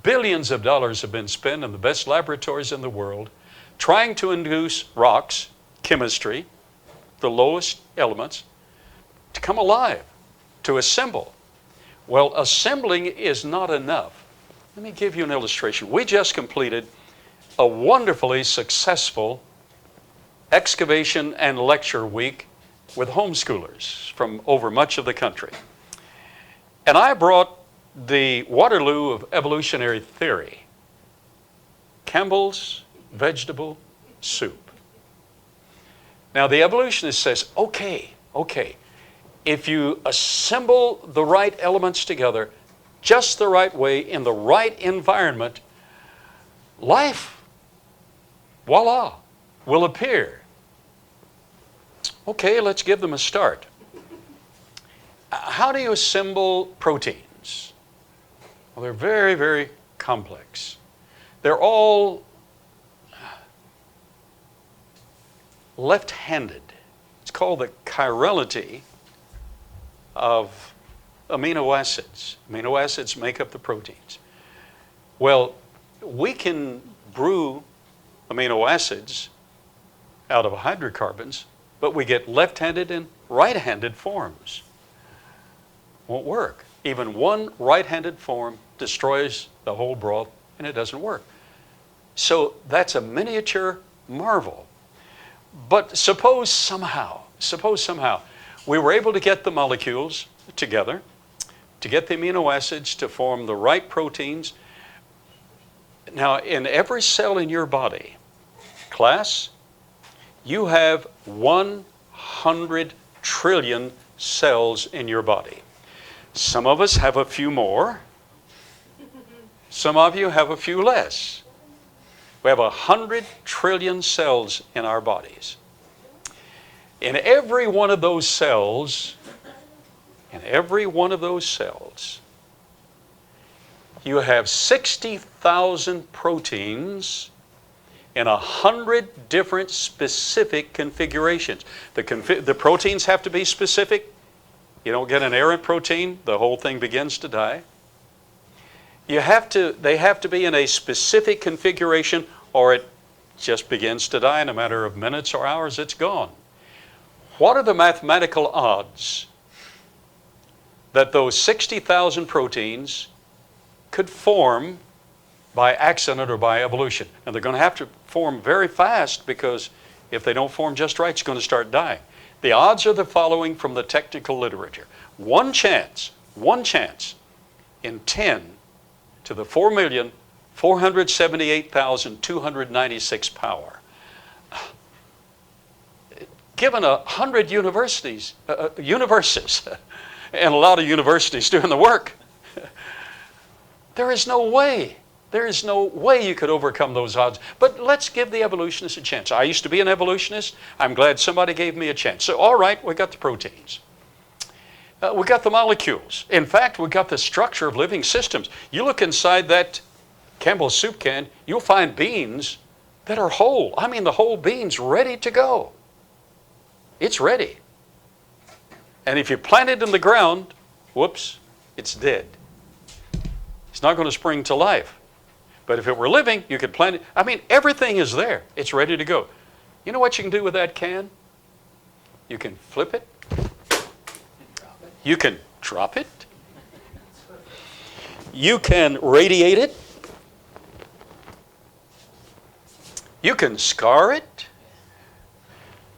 Billions of dollars have been spent in the best laboratories in the world trying to induce rocks, chemistry, the lowest elements, to come alive, to assemble. Well, assembling is not enough. Let me give you an illustration. We just completed a wonderfully successful excavation and lecture week with homeschoolers from over much of the country. And I brought the Waterloo of evolutionary theory, Campbell's vegetable soup. Now the evolutionist says, okay, if you assemble the right elements together just the right way in the right environment, life, voila, will appear. Okay, let's give them a start. How do you assemble proteins? Well, they're very, very complex. They're all left-handed. It's called the chirality of amino acids. Amino acids make up the proteins. Well, we can brew amino acids out of hydrocarbons, but we get left-handed and right-handed forms. Won't work. Even one right-handed form destroys the whole broth, and it doesn't work. So that's a miniature marvel. But suppose somehow we were able to get the molecules together, to get the amino acids to form the right proteins. Now, in every cell in your body, class, you have 100 trillion cells in your body. Some of us have a few more. Some of you have a few less. We have 100 trillion cells in our bodies. In every one of those cells, you have 60,000 proteins in 100 different specific configurations. The proteins have to be specific. You don't get an errant protein, the whole thing begins to die. They have to be in a specific configuration, or it just begins to die in a matter of minutes or hours, it's gone. What are the mathematical odds that those 60,000 proteins could form by accident or by evolution? And they're going to have to form very fast, because if they don't form just right, it's going to start dying. The odds are the following from the technical literature. One chance in 10 to the 4,478,296 power. Given 100 universes, and a lot of universities doing the work, there is no way you could overcome those odds. But let's give the evolutionists a chance. I used to be an evolutionist. I'm glad somebody gave me a chance. So, all right, we got the proteins. We got the molecules. In fact, we got the structure of living systems. You look inside that Campbell's soup can, you'll find beans that are whole. I mean, the whole bean's ready to go. It's ready. And if you plant it in the ground, whoops, it's dead. It's not going to spring to life. But if it were living, you could plant it. I mean, everything is there. It's ready to go. You know what you can do with that can? You can flip it. You can drop it. You can radiate it. You can scar it.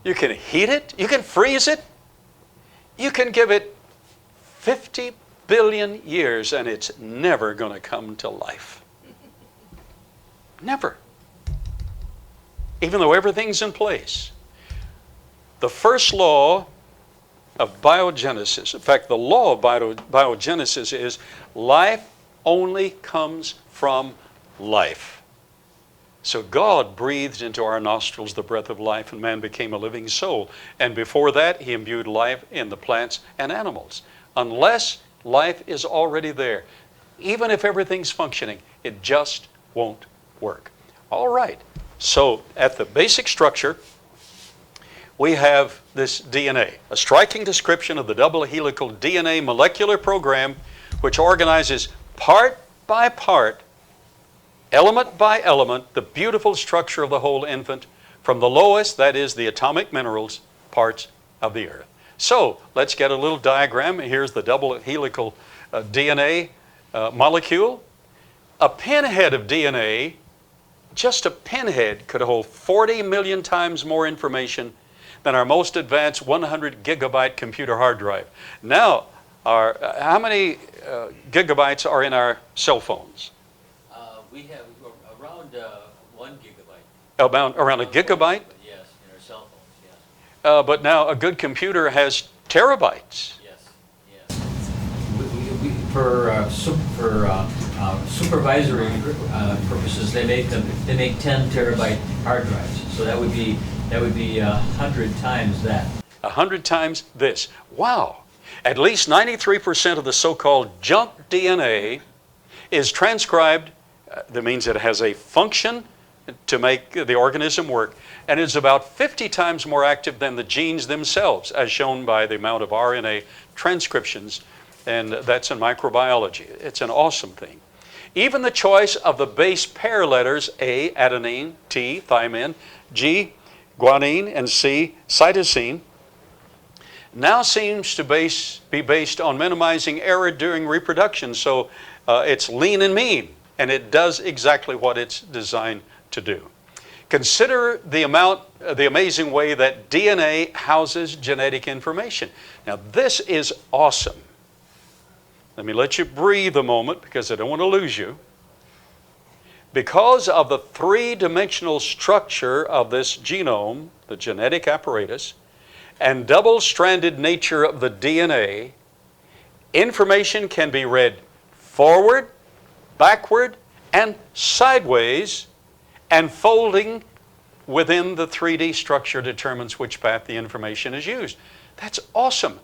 You can heat it. You can freeze it. You can give it 50 billion years and it's never going to come to life. Never. Even though everything's in place. The first law of biogenesis, in fact, the law of biogenesis is life only comes from life. So God breathed into our nostrils the breath of life, and man became a living soul. And before that, he imbued life in the plants and animals. Unless life is already there, even if everything's functioning, it just won't work. All right. So at the basic structure, we have this DNA, a striking description of the double helical DNA molecular program, which organizes part by part element by element, the beautiful structure of the whole infant, from the lowest, that is the atomic minerals, parts of the earth. So let's get a little diagram. Here's the double helical DNA molecule. A pinhead of DNA, just a pinhead, could hold 40 million times more information than our most advanced 100 gigabyte computer hard drive. Now, how many gigabytes are in our cell phones? We have around 1 gigabyte. Around a gigabyte? Yes, in our cell phones, yes. But now a good computer has terabytes. Yes, yes. For supervisory purposes, they make 10 terabyte hard drives. So that would be 100 times that. 100 times this. Wow. At least 93% of the so-called junk DNA is transcribed. That means it has a function to make the organism work, and is about 50 times more active than the genes themselves, as shown by the amount of RNA transcriptions, and that's in microbiology. It's an awesome thing. Even the choice of the base pair letters A, adenine, T, thymine, G, guanine, and C, cytosine, now seems to be based on minimizing error during reproduction. So it's lean and mean, and it does exactly what it's designed to do. Consider the amazing way that DNA houses genetic information. Now this is awesome. Let me let you breathe a moment because I don't want to lose you. Because of the three-dimensional structure of this genome, the genetic apparatus, and double-stranded nature of the DNA, information can be read forward, backward, and sideways, and folding within the 3D structure determines which path the information is used. That's awesome.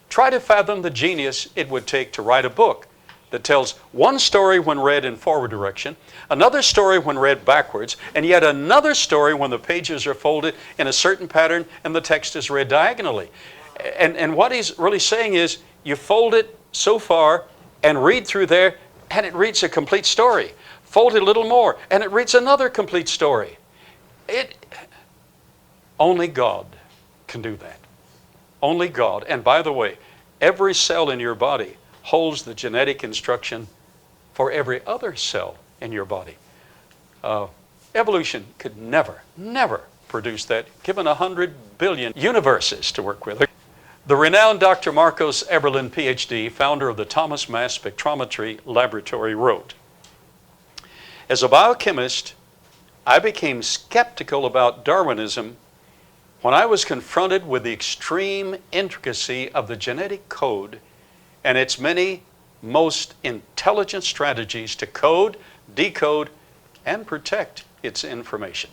Try to fathom the genius it would take to write a book that tells one story when read in forward direction, another story when read backwards, and yet another story when the pages are folded in a certain pattern and the text is read diagonally. And what he's really saying is, you fold it so far and read through there, and it reads a complete story. Fold it a little more, and it reads another complete story. Only God can do that. Only God. And by the way, every cell in your body holds the genetic instruction for every other cell in your body. Evolution could never produce that, given 100 billion universes to work with. The renowned Dr. Marcos Eberlin, PhD, founder of the Thomas Mass Spectrometry Laboratory, wrote, "As a biochemist, I became skeptical about Darwinism when I was confronted with the extreme intricacy of the genetic code and its many most intelligent strategies to code, decode, and protect its information."